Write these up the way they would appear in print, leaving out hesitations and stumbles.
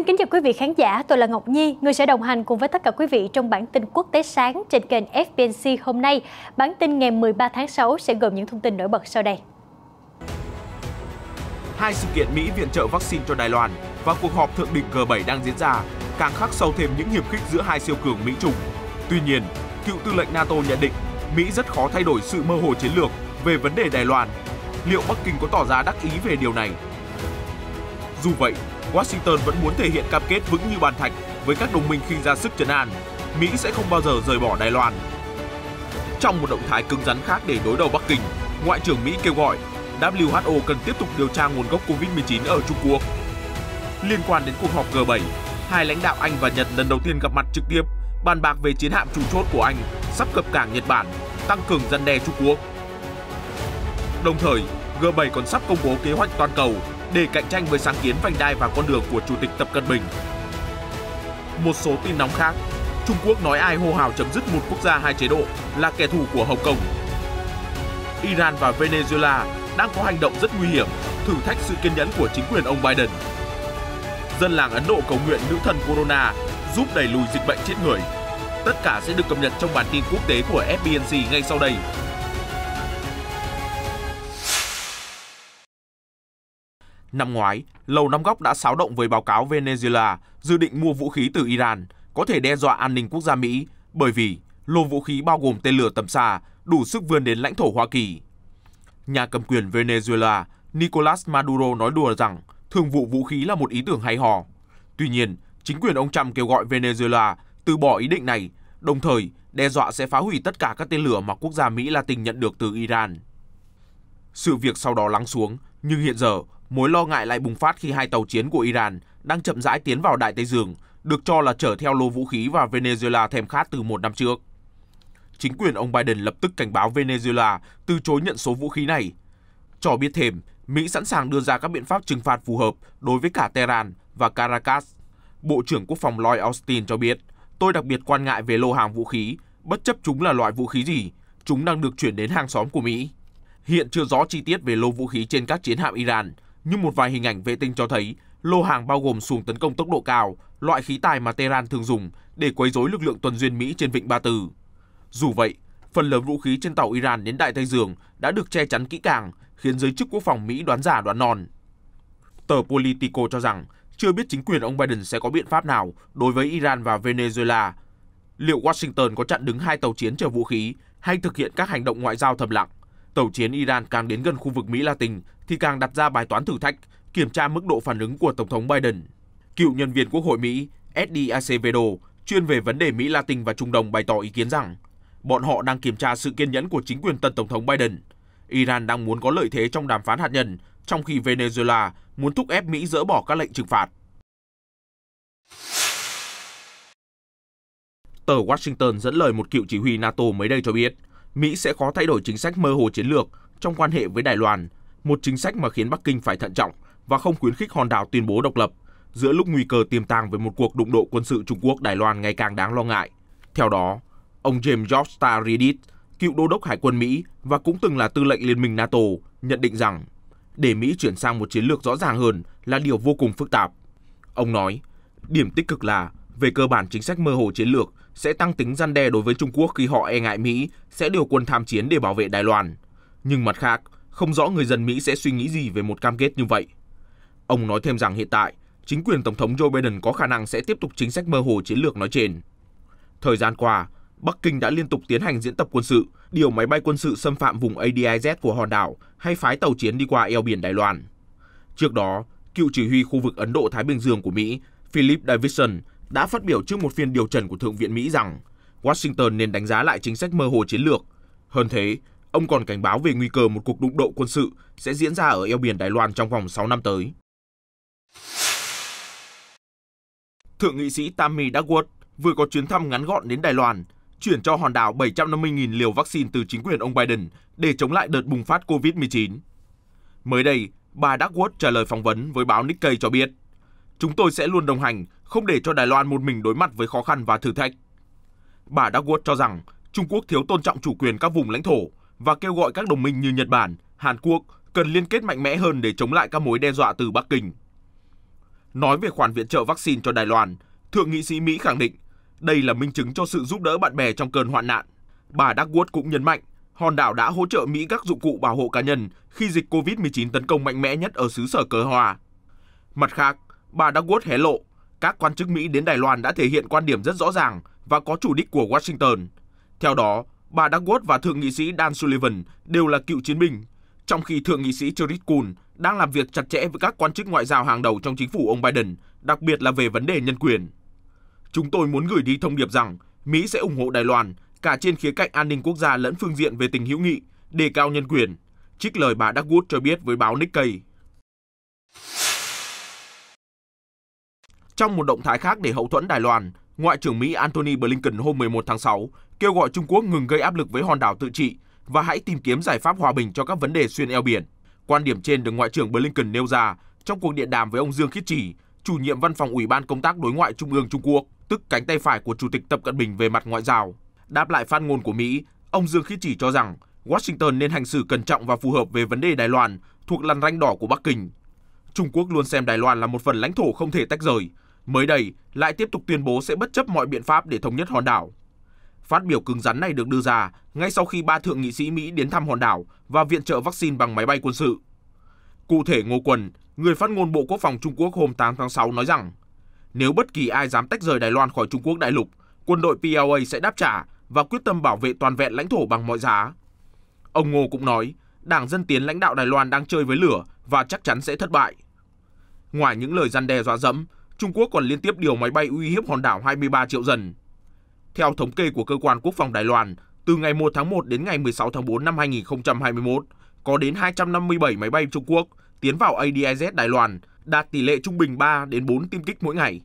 kính chào quý vị khán giả, tôi là Ngọc Nhi, người sẽ đồng hành cùng với tất cả quý vị trong bản tin quốc tế sáng trên kênh FBNC hôm nay. Bản tin ngày 13 tháng 6 sẽ gồm những thông tin nổi bật sau đây. Hai sự kiện Mỹ viện trợ vaccine cho Đài Loan và cuộc họp thượng đỉnh G7 đang diễn ra càng khắc sâu thêm những hiềm khích giữa hai siêu cường Mỹ-Trung. Tuy nhiên, cựu tư lệnh NATO nhận định Mỹ rất khó thay đổi sự mơ hồ chiến lược về vấn đề Đài Loan. Liệu Bắc Kinh có tỏ ra đắc ý về điều này? Dù vậy, Washington vẫn muốn thể hiện cam kết vững như bàn thạch với các đồng minh khi ra sức trấn an. Mỹ sẽ không bao giờ rời bỏ Đài Loan. Trong một động thái cứng rắn khác để đối đầu Bắc Kinh, Ngoại trưởng Mỹ kêu gọi WHO cần tiếp tục điều tra nguồn gốc Covid-19 ở Trung Quốc. Liên quan đến cuộc họp G7, hai lãnh đạo Anh và Nhật lần đầu tiên gặp mặt trực tiếp, bàn bạc về chiến hạm chủ chốt của Anh sắp cập cảng Nhật Bản, tăng cường răn đe Trung Quốc. Đồng thời, G7 còn sắp công bố kế hoạch toàn cầu để cạnh tranh với sáng kiến vành đai và con đường của Chủ tịch Tập Cận Bình. Một số tin nóng khác, Trung Quốc nói ai hô hào chấm dứt một quốc gia hai chế độ là kẻ thù của Hồng Kông. Iran và Venezuela đang có hành động rất nguy hiểm, thử thách sự kiên nhẫn của chính quyền ông Biden. Dân làng Ấn Độ cầu nguyện nữ thần Corona giúp đẩy lùi dịch bệnh chết người. Tất cả sẽ được cập nhật trong bản tin quốc tế của FBNC ngay sau đây. Năm ngoái, Lầu Năm Góc đã xáo động với báo cáo Venezuela dự định mua vũ khí từ Iran, có thể đe dọa an ninh quốc gia Mỹ, bởi vì lô vũ khí bao gồm tên lửa tầm xa, đủ sức vươn đến lãnh thổ Hoa Kỳ. Nhà cầm quyền Venezuela Nicolas Maduro nói đùa rằng thương vụ vũ khí là một ý tưởng hay hò. Tuy nhiên, chính quyền ông Trump kêu gọi Venezuela từ bỏ ý định này, đồng thời đe dọa sẽ phá hủy tất cả các tên lửa mà quốc gia Mỹ Latin nhận được từ Iran. Sự việc sau đó lắng xuống, nhưng hiện giờ mối lo ngại lại bùng phát khi hai tàu chiến của Iran đang chậm rãi tiến vào Đại Tây Dương, được cho là chở theo lô vũ khí và Venezuela thèm khát từ một năm trước. Chính quyền ông Biden lập tức cảnh báo Venezuela từ chối nhận số vũ khí này. Cho biết thêm, Mỹ sẵn sàng đưa ra các biện pháp trừng phạt phù hợp đối với cả Tehran và Caracas. Bộ trưởng Quốc phòng Lloyd Austin cho biết, tôi đặc biệt quan ngại về lô hàng vũ khí, bất chấp chúng là loại vũ khí gì, chúng đang được chuyển đến hàng xóm của Mỹ. Hiện chưa rõ chi tiết về lô vũ khí trên các chiến hạm Iran, nhưng một vài hình ảnh vệ tinh cho thấy lô hàng bao gồm xuồng tấn công tốc độ cao, loại khí tài mà Tehran thường dùng để quấy rối lực lượng tuần duyên Mỹ trên Vịnh Ba Tư. Dù vậy, phần lớn vũ khí trên tàu Iran đến Đại Tây Dương đã được che chắn kỹ càng, khiến giới chức quốc phòng Mỹ đoán giả đoán non. Tờ Politico cho rằng chưa biết chính quyền ông Biden sẽ có biện pháp nào đối với Iran và Venezuela. Liệu Washington có chặn đứng hai tàu chiến chở vũ khí hay thực hiện các hành động ngoại giao thầm lặng? Tàu chiến Iran càng đến gần khu vực Mỹ Latin thì càng đặt ra bài toán thử thách, kiểm tra mức độ phản ứng của Tổng thống Biden. Cựu nhân viên Quốc hội Mỹ Eddie Acevedo, chuyên về vấn đề Mỹ Latin và Trung Đông bày tỏ ý kiến rằng bọn họ đang kiểm tra sự kiên nhẫn của chính quyền tân Tổng thống Biden. Iran đang muốn có lợi thế trong đàm phán hạt nhân, trong khi Venezuela muốn thúc ép Mỹ dỡ bỏ các lệnh trừng phạt. Tờ Washington dẫn lời một cựu chỉ huy NATO mới đây cho biết, Mỹ sẽ khó thay đổi chính sách mơ hồ chiến lược trong quan hệ với Đài Loan, một chính sách mà khiến Bắc Kinh phải thận trọng và không khuyến khích hòn đảo tuyên bố độc lập, giữa lúc nguy cơ tiềm tàng về một cuộc đụng độ quân sự Trung Quốc-Đài Loan ngày càng đáng lo ngại. Theo đó, ông James George Styridis, cựu đô đốc Hải quân Mỹ và cũng từng là tư lệnh Liên minh NATO, nhận định rằng để Mỹ chuyển sang một chiến lược rõ ràng hơn là điều vô cùng phức tạp. Ông nói, điểm tích cực là, về cơ bản chính sách mơ hồ chiến lược sẽ tăng tính răn đe đối với Trung Quốc khi họ e ngại Mỹ sẽ điều quân tham chiến để bảo vệ Đài Loan. Nhưng mặt khác, không rõ người dân Mỹ sẽ suy nghĩ gì về một cam kết như vậy. Ông nói thêm rằng hiện tại, chính quyền Tổng thống Joe Biden có khả năng sẽ tiếp tục chính sách mơ hồ chiến lược nói trên. Thời gian qua, Bắc Kinh đã liên tục tiến hành diễn tập quân sự, điều máy bay quân sự xâm phạm vùng ADIZ của hòn đảo hay phái tàu chiến đi qua eo biển Đài Loan. Trước đó, cựu chỉ huy khu vực Ấn Độ-Thái Bình Dương của Mỹ, Philip Davidson, đã phát biểu trước một phiên điều trần của Thượng viện Mỹ rằng Washington nên đánh giá lại chính sách mơ hồ chiến lược. Hơn thế, ông còn cảnh báo về nguy cơ một cuộc đụng độ quân sự sẽ diễn ra ở eo biển Đài Loan trong vòng 6 năm tới. Thượng nghị sĩ Tammy Duckworth vừa có chuyến thăm ngắn gọn đến Đài Loan, chuyển cho hòn đảo 750.000 liều vaccine từ chính quyền ông Biden để chống lại đợt bùng phát COVID-19. Mới đây, bà Duckworth trả lời phỏng vấn với báo Nikkei cho biết, chúng tôi sẽ luôn đồng hành, không để cho Đài Loan một mình đối mặt với khó khăn và thử thách. Bà Duckworth cho rằng Trung Quốc thiếu tôn trọng chủ quyền các vùng lãnh thổ và kêu gọi các đồng minh như Nhật Bản, Hàn Quốc cần liên kết mạnh mẽ hơn để chống lại các mối đe dọa từ Bắc Kinh. Nói về khoản viện trợ vaccine cho Đài Loan, Thượng nghị sĩ Mỹ khẳng định đây là minh chứng cho sự giúp đỡ bạn bè trong cơn hoạn nạn. Bà Duckworth cũng nhấn mạnh hòn đảo đã hỗ trợ Mỹ các dụng cụ bảo hộ cá nhân khi dịch COVID-19 tấn công mạnh mẽ nhất ở xứ sở cờ hoa. Mặt khác, bà Duckworth hé lộ các quan chức Mỹ đến Đài Loan đã thể hiện quan điểm rất rõ ràng và có chủ đích của Washington. Theo đó, bà Duckworth và Thượng nghị sĩ Dan Sullivan đều là cựu chiến binh, trong khi Thượng nghị sĩ Chris Coons đang làm việc chặt chẽ với các quan chức ngoại giao hàng đầu trong chính phủ ông Biden, đặc biệt là về vấn đề nhân quyền. Chúng tôi muốn gửi đi thông điệp rằng Mỹ sẽ ủng hộ Đài Loan cả trên khía cạnh an ninh quốc gia lẫn phương diện về tình hữu nghị, đề cao nhân quyền, trích lời bà Duckworth cho biết với báo Nikkei. Trong một động thái khác để hậu thuẫn Đài Loan, Ngoại trưởng Mỹ Antony Blinken hôm 11 tháng 6 kêu gọi Trung Quốc ngừng gây áp lực với hòn đảo tự trị và hãy tìm kiếm giải pháp hòa bình cho các vấn đề xuyên eo biển. Quan điểm trên được Ngoại trưởng Blinken nêu ra trong cuộc điện đàm với ông Dương Khiết Trì, chủ nhiệm văn phòng Ủy ban Công tác Đối ngoại Trung ương Trung Quốc, tức cánh tay phải của Chủ tịch Tập Cận Bình về mặt ngoại giao. Đáp lại phát ngôn của Mỹ, ông Dương Khiết Trì cho rằng Washington nên hành xử cẩn trọng và phù hợp về vấn đề Đài Loan thuộc lằn ranh đỏ của Bắc Kinh. Trung Quốc luôn xem Đài Loan là một phần lãnh thổ không thể tách rời. Mới đây, lại tiếp tục tuyên bố sẽ bất chấp mọi biện pháp để thống nhất hòn đảo. Phát biểu cứng rắn này được đưa ra ngay sau khi 3 thượng nghị sĩ Mỹ đến thăm hòn đảo và viện trợ vaccine bằng máy bay quân sự. Cụ thể, Ngô Quân, người phát ngôn Bộ Quốc phòng Trung Quốc hôm 8 tháng 6 nói rằng nếu bất kỳ ai dám tách rời Đài Loan khỏi Trung Quốc đại lục, quân đội PLA sẽ đáp trả và quyết tâm bảo vệ toàn vẹn lãnh thổ bằng mọi giá. Ông Ngô cũng nói, Đảng Dân Tiến lãnh đạo Đài Loan đang chơi với lửa và chắc chắn sẽ thất bại. Ngoài những lời răn đe dọa dẫm, Trung Quốc còn liên tiếp điều máy bay uy hiếp hòn đảo 23 triệu dân. Theo thống kê của Cơ quan Quốc phòng Đài Loan, từ ngày 1 tháng 1 đến ngày 16 tháng 4 năm 2021, có đến 257 máy bay Trung Quốc tiến vào ADIZ Đài Loan, đạt tỷ lệ trung bình 3 đến 4 tiêm kích mỗi ngày.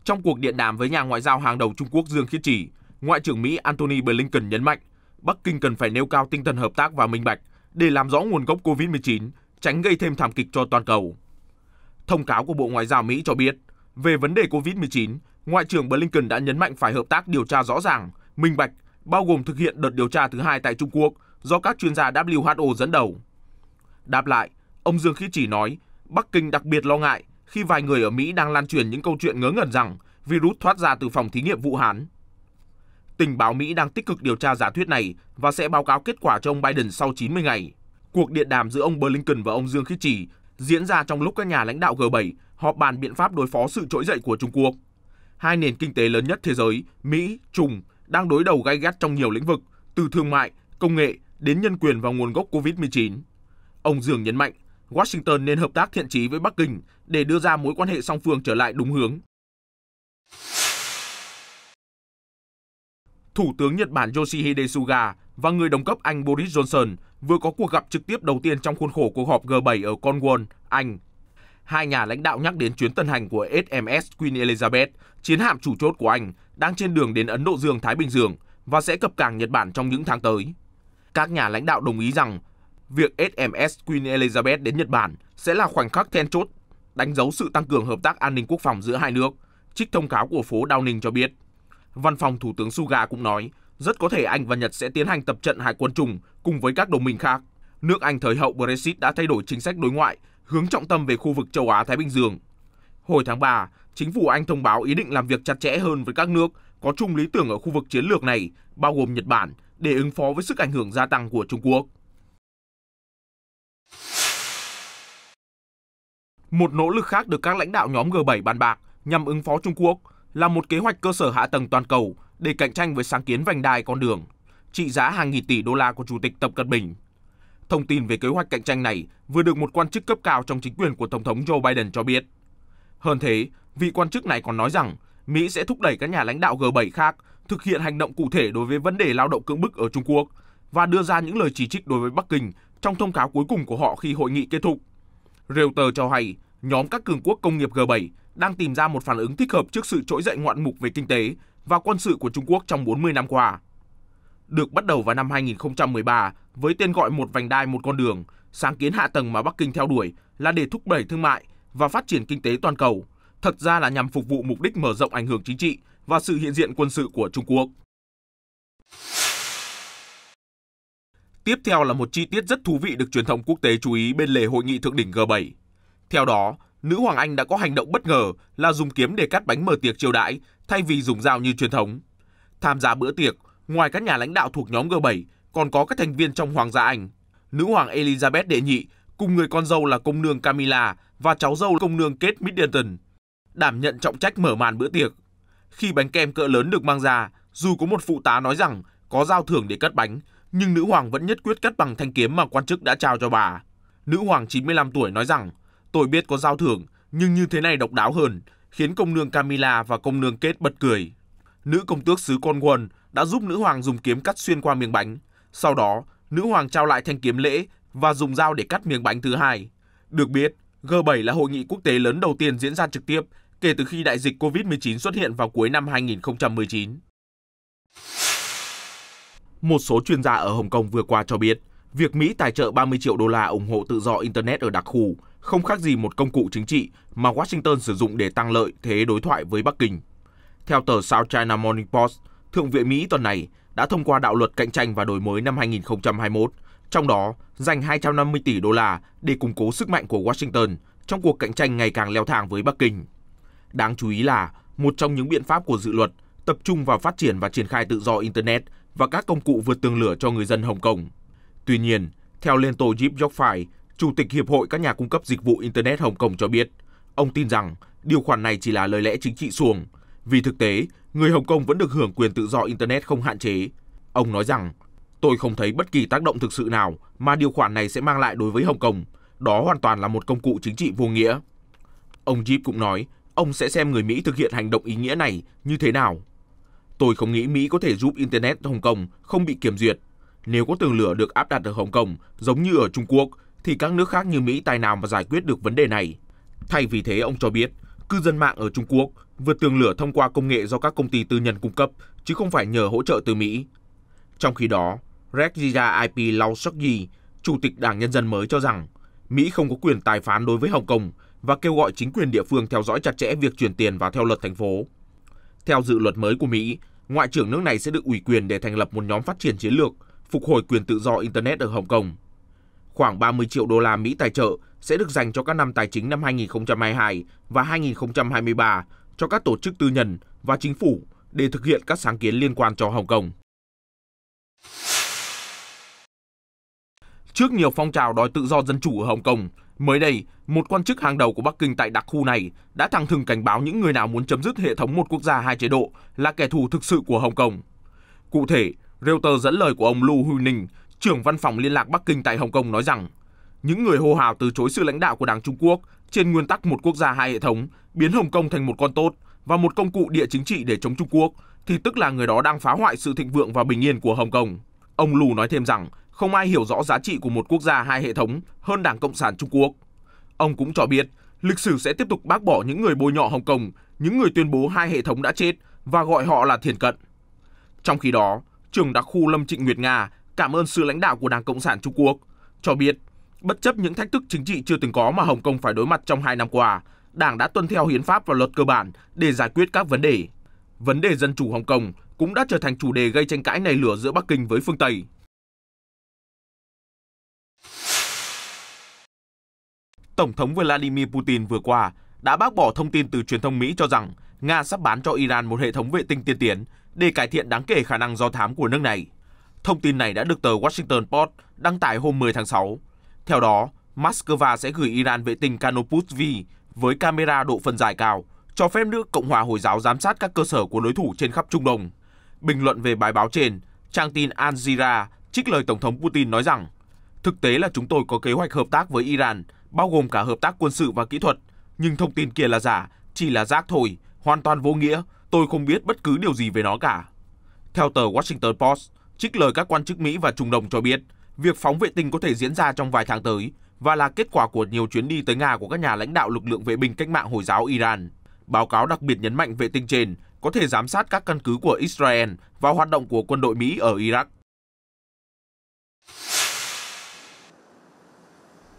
Trong cuộc điện đàm với nhà ngoại giao hàng đầu Trung Quốc Dương Khiết Trì, Ngoại trưởng Mỹ Antony Blinken nhấn mạnh Bắc Kinh cần phải nêu cao tinh thần hợp tác và minh bạch để làm rõ nguồn gốc COVID-19, tránh gây thêm thảm kịch cho toàn cầu. Thông cáo của Bộ Ngoại giao Mỹ cho biết, về vấn đề COVID-19, Ngoại trưởng Blinken đã nhấn mạnh phải hợp tác điều tra rõ ràng, minh bạch, bao gồm thực hiện đợt điều tra thứ 2 tại Trung Quốc do các chuyên gia WHO dẫn đầu. Đáp lại, ông Dương Khiết Trì nói, Bắc Kinh đặc biệt lo ngại khi vài người ở Mỹ đang lan truyền những câu chuyện ngớ ngẩn rằng virus thoát ra từ phòng thí nghiệm Vũ Hán. Tình báo Mỹ đang tích cực điều tra giả thuyết này và sẽ báo cáo kết quả cho ông Biden sau 90 ngày. Cuộc điện đàm giữa ông Blinken và ông Dương Khiết Trì diễn ra trong lúc các nhà lãnh đạo G7 họp bàn biện pháp đối phó sự trỗi dậy của Trung Quốc. Hai nền kinh tế lớn nhất thế giới, Mỹ, Trung, đang đối đầu gay gắt trong nhiều lĩnh vực, từ thương mại, công nghệ đến nhân quyền và nguồn gốc COVID-19. Ông Dương nhấn mạnh, Washington nên hợp tác thiện chí với Bắc Kinh để đưa ra mối quan hệ song phương trở lại đúng hướng. Thủ tướng Nhật Bản Yoshihide Suga và người đồng cấp Anh Boris Johnson vừa có cuộc gặp trực tiếp đầu tiên trong khuôn khổ cuộc họp G7 ở Cornwall, Anh. Hai nhà lãnh đạo nhắc đến chuyến tuần hành của HMS Queen Elizabeth, chiến hạm chủ chốt của Anh, đang trên đường đến Ấn Độ Dương-Thái Bình Dương và sẽ cập cảng Nhật Bản trong những tháng tới. Các nhà lãnh đạo đồng ý rằng việc HMS Queen Elizabeth đến Nhật Bản sẽ là khoảnh khắc then chốt, đánh dấu sự tăng cường hợp tác an ninh quốc phòng giữa hai nước, trích thông cáo của phố Downing cho biết. Văn phòng Thủ tướng Suga cũng nói, rất có thể Anh và Nhật sẽ tiến hành tập trận hải quân chung cùng với các đồng minh khác. Nước Anh thời hậu Brexit đã thay đổi chính sách đối ngoại, hướng trọng tâm về khu vực châu Á-Thái Bình Dương. Hồi tháng 3, chính phủ Anh thông báo ý định làm việc chặt chẽ hơn với các nước có chung lý tưởng ở khu vực chiến lược này, bao gồm Nhật Bản, để ứng phó với sức ảnh hưởng gia tăng của Trung Quốc. Một nỗ lực khác được các lãnh đạo nhóm G7 bàn bạc nhằm ứng phó Trung Quốc là một kế hoạch cơ sở hạ tầng toàn cầu để cạnh tranh với sáng kiến vành đai con đường, trị giá hàng nghìn tỷ đô la của Chủ tịch Tập Cận Bình. Thông tin về kế hoạch cạnh tranh này vừa được một quan chức cấp cao trong chính quyền của Tổng thống Joe Biden cho biết. Hơn thế, vị quan chức này còn nói rằng Mỹ sẽ thúc đẩy các nhà lãnh đạo G7 khác thực hiện hành động cụ thể đối với vấn đề lao động cưỡng bức ở Trung Quốc và đưa ra những lời chỉ trích đối với Bắc Kinh trong thông cáo cuối cùng của họ khi hội nghị kết thúc. Reuters cho hay, nhóm các cường quốc công nghiệp G7 đang tìm ra một phản ứng thích hợp trước sự trỗi dậy ngoạn mục về kinh tế và quân sự của Trung Quốc trong 40 năm qua. Được bắt đầu vào năm 2013 với tên gọi một vành đai một con đường, sáng kiến hạ tầng mà Bắc Kinh theo đuổi là để thúc đẩy thương mại và phát triển kinh tế toàn cầu, thật ra là nhằm phục vụ mục đích mở rộng ảnh hưởng chính trị và sự hiện diện quân sự của Trung Quốc. Tiếp theo là một chi tiết rất thú vị được truyền thông quốc tế chú ý bên lề hội nghị thượng đỉnh G7. Theo đó, nữ hoàng Anh đã có hành động bất ngờ là dùng kiếm để cắt bánh mở tiệc chiêu đãi thay vì dùng dao như truyền thống. Tham gia bữa tiệc, ngoài các nhà lãnh đạo thuộc nhóm G7, còn có các thành viên trong Hoàng gia Anh. Nữ hoàng Elizabeth đệ nhị cùng người con dâu là công nương Camilla và cháu dâu công nương Kate Middleton đảm nhận trọng trách mở màn bữa tiệc. Khi bánh kem cỡ lớn được mang ra, dù có một phụ tá nói rằng có giao thưởng để cắt bánh, nhưng nữ hoàng vẫn nhất quyết cắt bằng thanh kiếm mà quan chức đã trao cho bà. Nữ hoàng 95 tuổi nói rằng, tôi biết có giao thưởng, nhưng như thế này độc đáo hơn, khiến công nương Camilla và công nương Kate bật cười. Nữ công tước xứ Cornwall đã giúp nữ hoàng dùng kiếm cắt xuyên qua miếng bánh. Sau đó, nữ hoàng trao lại thanh kiếm lễ và dùng dao để cắt miếng bánh thứ hai. Được biết, G7 là hội nghị quốc tế lớn đầu tiên diễn ra trực tiếp kể từ khi đại dịch COVID-19 xuất hiện vào cuối năm 2019. Một số chuyên gia ở Hồng Kông vừa qua cho biết, việc Mỹ tài trợ 30 triệu đô la ủng hộ tự do Internet ở đặc khu không khác gì một công cụ chính trị mà Washington sử dụng để tăng lợi thế đối thoại với Bắc Kinh. Theo tờ South China Morning Post, Thượng viện Mỹ tuần này đã thông qua đạo luật cạnh tranh và đổi mới năm 2021, trong đó dành 250 tỷ đô la để củng cố sức mạnh của Washington trong cuộc cạnh tranh ngày càng leo thang với Bắc Kinh. Đáng chú ý là, một trong những biện pháp của dự luật tập trung vào phát triển và triển khai tự do Internet và các công cụ vượt tường lửa cho người dân Hồng Kông. Tuy nhiên, theo Lento Yip Jock Phai, Chủ tịch Hiệp hội các nhà cung cấp dịch vụ Internet Hồng Kông cho biết, ông tin rằng điều khoản này chỉ là lời lẽ chính trị suông. Vì thực tế, người Hồng Kông vẫn được hưởng quyền tự do Internet không hạn chế. Ông nói rằng, tôi không thấy bất kỳ tác động thực sự nào mà điều khoản này sẽ mang lại đối với Hồng Kông. Đó hoàn toàn là một công cụ chính trị vô nghĩa. Ông Yip cũng nói, ông sẽ xem người Mỹ thực hiện hành động ý nghĩa này như thế nào. Tôi không nghĩ Mỹ có thể giúp Internet Hồng Kông không bị kiểm duyệt. Nếu có tường lửa được áp đặt ở Hồng Kông giống như ở Trung Quốc, thì các nước khác như Mỹ tài nào mà giải quyết được vấn đề này. Thay vì thế, ông cho biết, cư dân mạng ở Trung Quốc vượt tường lửa thông qua công nghệ do các công ty tư nhân cung cấp, chứ không phải nhờ hỗ trợ từ Mỹ. Trong khi đó, Reggia IP Lau Sok-yi, Chủ tịch Đảng Nhân dân mới cho rằng, Mỹ không có quyền tài phán đối với Hồng Kông và kêu gọi chính quyền địa phương theo dõi chặt chẽ việc chuyển tiền vào theo luật thành phố. Theo dự luật mới của Mỹ, Ngoại trưởng nước này sẽ được ủy quyền để thành lập một nhóm phát triển chiến lược, phục hồi quyền tự do Internet ở Hồng Kông. Khoảng 30 triệu đô la Mỹ tài trợ sẽ được dành cho các năm tài chính năm 2022 và 2023 cho các tổ chức tư nhân và chính phủ để thực hiện các sáng kiến liên quan cho Hồng Kông. Trước nhiều phong trào đòi tự do dân chủ ở Hồng Kông, mới đây, một quan chức hàng đầu của Bắc Kinh tại đặc khu này đã thẳng thừng cảnh báo những người nào muốn chấm dứt hệ thống một quốc gia hai chế độ là kẻ thù thực sự của Hồng Kông. Cụ thể, Reuters dẫn lời của ông Lu Huining, trưởng văn phòng liên lạc Bắc Kinh tại Hồng Kông nói rằng, những người hô hào từ chối sự lãnh đạo của Đảng Trung Quốc trên nguyên tắc một quốc gia hai hệ thống biến Hồng Kông thành một con tốt và một công cụ địa chính trị để chống Trung Quốc, thì tức là người đó đang phá hoại sự thịnh vượng và bình yên của Hồng Kông. Ông Lu nói thêm rằng, không ai hiểu rõ giá trị của một quốc gia hai hệ thống hơn Đảng Cộng sản Trung Quốc. Ông cũng cho biết, lịch sử sẽ tiếp tục bác bỏ những người bôi nhọ Hồng Kông, những người tuyên bố hai hệ thống đã chết và gọi họ là thiền cận. Trong khi đó, trưởng đặc khu Lâm Trịnh Nguyệt Nga cảm ơn sự lãnh đạo của Đảng Cộng sản Trung Quốc, cho biết, bất chấp những thách thức chính trị chưa từng có mà Hồng Kông phải đối mặt trong 2 năm qua, Đảng đã tuân theo hiến pháp và luật cơ bản để giải quyết các vấn đề. Vấn đề dân chủ Hồng Kông cũng đã trở thành chủ đề gây tranh cãi nảy lửa giữa Bắc Kinh với phương Tây. Tổng thống Vladimir Putin vừa qua đã bác bỏ thông tin từ truyền thông Mỹ cho rằng Nga sắp bán cho Iran một hệ thống vệ tinh tiên tiến để cải thiện đáng kể khả năng do thám của nước này. Thông tin này đã được tờ Washington Post đăng tải hôm 10 tháng 6. Theo đó, Moscow sẽ gửi Iran vệ tinh Canopus V với camera độ phân giải cao, cho phép nước Cộng hòa Hồi giáo giám sát các cơ sở của đối thủ trên khắp Trung Đông. Bình luận về bài báo trên, trang tin Al Jazeera trích lời Tổng thống Putin nói rằng, thực tế là chúng tôi có kế hoạch hợp tác với Iran, bao gồm cả hợp tác quân sự và kỹ thuật, nhưng thông tin kia là giả, chỉ là rác thôi, hoàn toàn vô nghĩa, tôi không biết bất cứ điều gì về nó cả. Theo tờ Washington Post, trích lời các quan chức Mỹ và Trung Đông cho biết, việc phóng vệ tinh có thể diễn ra trong vài tháng tới và là kết quả của nhiều chuyến đi tới Nga của các nhà lãnh đạo lực lượng vệ binh cách mạng Hồi giáo Iran. Báo cáo đặc biệt nhấn mạnh vệ tinh trên có thể giám sát các căn cứ của Israel và hoạt động của quân đội Mỹ ở Iraq.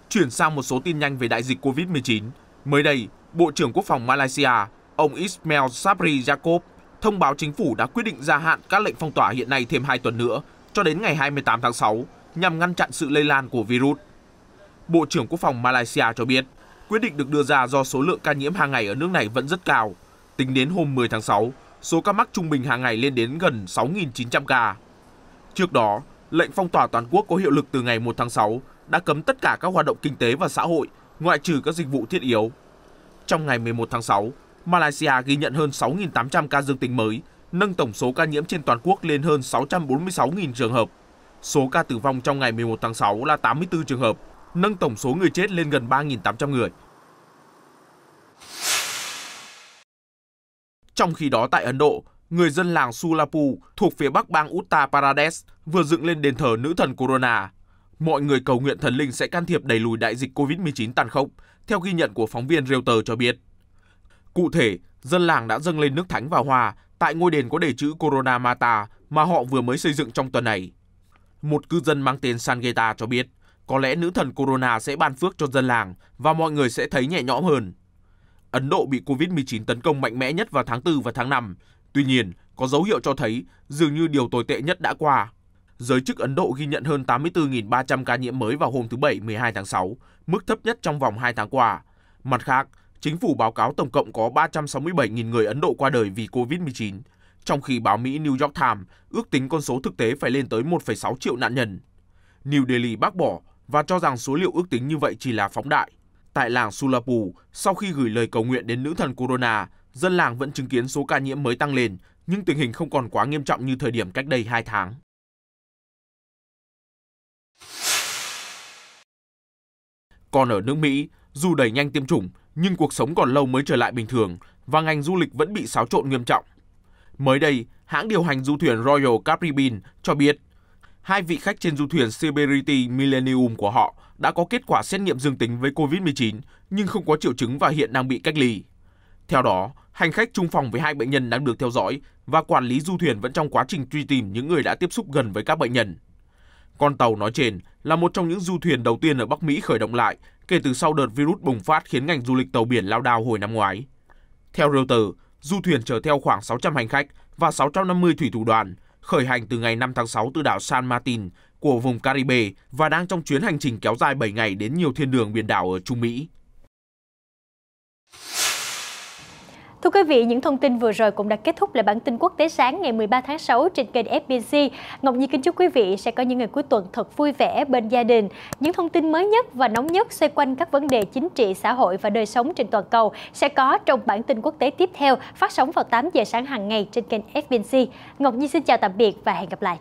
Chuyển sang một số tin nhanh về đại dịch COVID-19. Mới đây, Bộ trưởng Quốc phòng Malaysia, ông Ismail Sabri Yaakob, thông báo chính phủ đã quyết định gia hạn các lệnh phong tỏa hiện nay thêm 2 tuần nữa, cho đến ngày 28 tháng 6, nhằm ngăn chặn sự lây lan của virus. Bộ trưởng Quốc phòng Malaysia cho biết, quyết định được đưa ra do số lượng ca nhiễm hàng ngày ở nước này vẫn rất cao. Tính đến hôm 10 tháng 6, số ca mắc trung bình hàng ngày lên đến gần 6.900 ca. Trước đó, lệnh phong tỏa toàn quốc có hiệu lực từ ngày 1 tháng 6 đã cấm tất cả các hoạt động kinh tế và xã hội, ngoại trừ các dịch vụ thiết yếu. Trong ngày 11 tháng 6, Malaysia ghi nhận hơn 6.800 ca dương tính mới, nâng tổng số ca nhiễm trên toàn quốc lên hơn 646.000 trường hợp. Số ca tử vong trong ngày 11 tháng 6 là 84 trường hợp, nâng tổng số người chết lên gần 3.800 người. Trong khi đó tại Ấn Độ, người dân làng Sulapur thuộc phía bắc bang Uttar Pradesh vừa dựng lên đền thờ nữ thần Corona. Mọi người cầu nguyện thần linh sẽ can thiệp đẩy lùi đại dịch Covid-19 tàn khốc, theo ghi nhận của phóng viên Reuters cho biết. Cụ thể, dân làng đã dâng lên nước thánh và hoa tại ngôi đền có đề chữ Corona Mata mà họ vừa mới xây dựng trong tuần này. Một cư dân mang tên Sangeta cho biết, có lẽ nữ thần Corona sẽ ban phước cho dân làng và mọi người sẽ thấy nhẹ nhõm hơn. Ấn Độ bị Covid-19 tấn công mạnh mẽ nhất vào tháng 4 và tháng 5. Tuy nhiên, có dấu hiệu cho thấy dường như điều tồi tệ nhất đã qua. Giới chức Ấn Độ ghi nhận hơn 84.300 ca nhiễm mới vào hôm thứ Bảy 12 tháng 6, mức thấp nhất trong vòng 2 tháng qua. Mặt khác, chính phủ báo cáo tổng cộng có 367.000 người Ấn Độ qua đời vì Covid-19, trong khi báo Mỹ New York Times ước tính con số thực tế phải lên tới 1,6 triệu nạn nhân. New Delhi bác bỏ và cho rằng số liệu ước tính như vậy chỉ là phóng đại. Tại làng Sulapur, sau khi gửi lời cầu nguyện đến nữ thần Corona, dân làng vẫn chứng kiến số ca nhiễm mới tăng lên, nhưng tình hình không còn quá nghiêm trọng như thời điểm cách đây 2 tháng. Còn ở nước Mỹ, dù đẩy nhanh tiêm chủng, nhưng cuộc sống còn lâu mới trở lại bình thường và ngành du lịch vẫn bị xáo trộn nghiêm trọng. Mới đây, hãng điều hành du thuyền Royal Caribbean cho biết, 2 vị khách trên du thuyền Severity Millennium của họ đã có kết quả xét nghiệm dương tính với Covid-19 nhưng không có triệu chứng và hiện đang bị cách ly. Theo đó, hành khách chung phòng với 2 bệnh nhân đang được theo dõi và quản lý du thuyền vẫn trong quá trình truy tìm những người đã tiếp xúc gần với các bệnh nhân. Con tàu nói trên là một trong những du thuyền đầu tiên ở Bắc Mỹ khởi động lại kể từ sau đợt virus bùng phát khiến ngành du lịch tàu biển lao đao hồi năm ngoái. Theo Reuters, du thuyền chở theo khoảng 600 hành khách và 650 thủy thủ đoàn, khởi hành từ ngày 5 tháng 6 từ đảo San Martin của vùng Caribe và đang trong chuyến hành trình kéo dài 7 ngày đến nhiều thiên đường biển đảo ở Trung Mỹ. Thưa quý vị, những thông tin vừa rồi cũng đã kết thúc lại bản tin quốc tế sáng ngày 13 tháng 6 trên kênh FBC. Ngọc Nhi kính chúc quý vị sẽ có những ngày cuối tuần thật vui vẻ bên gia đình. Những thông tin mới nhất và nóng nhất xoay quanh các vấn đề chính trị, xã hội và đời sống trên toàn cầu sẽ có trong bản tin quốc tế tiếp theo phát sóng vào 8 giờ sáng hàng ngày trên kênh FBC. Ngọc Nhi xin chào tạm biệt và hẹn gặp lại.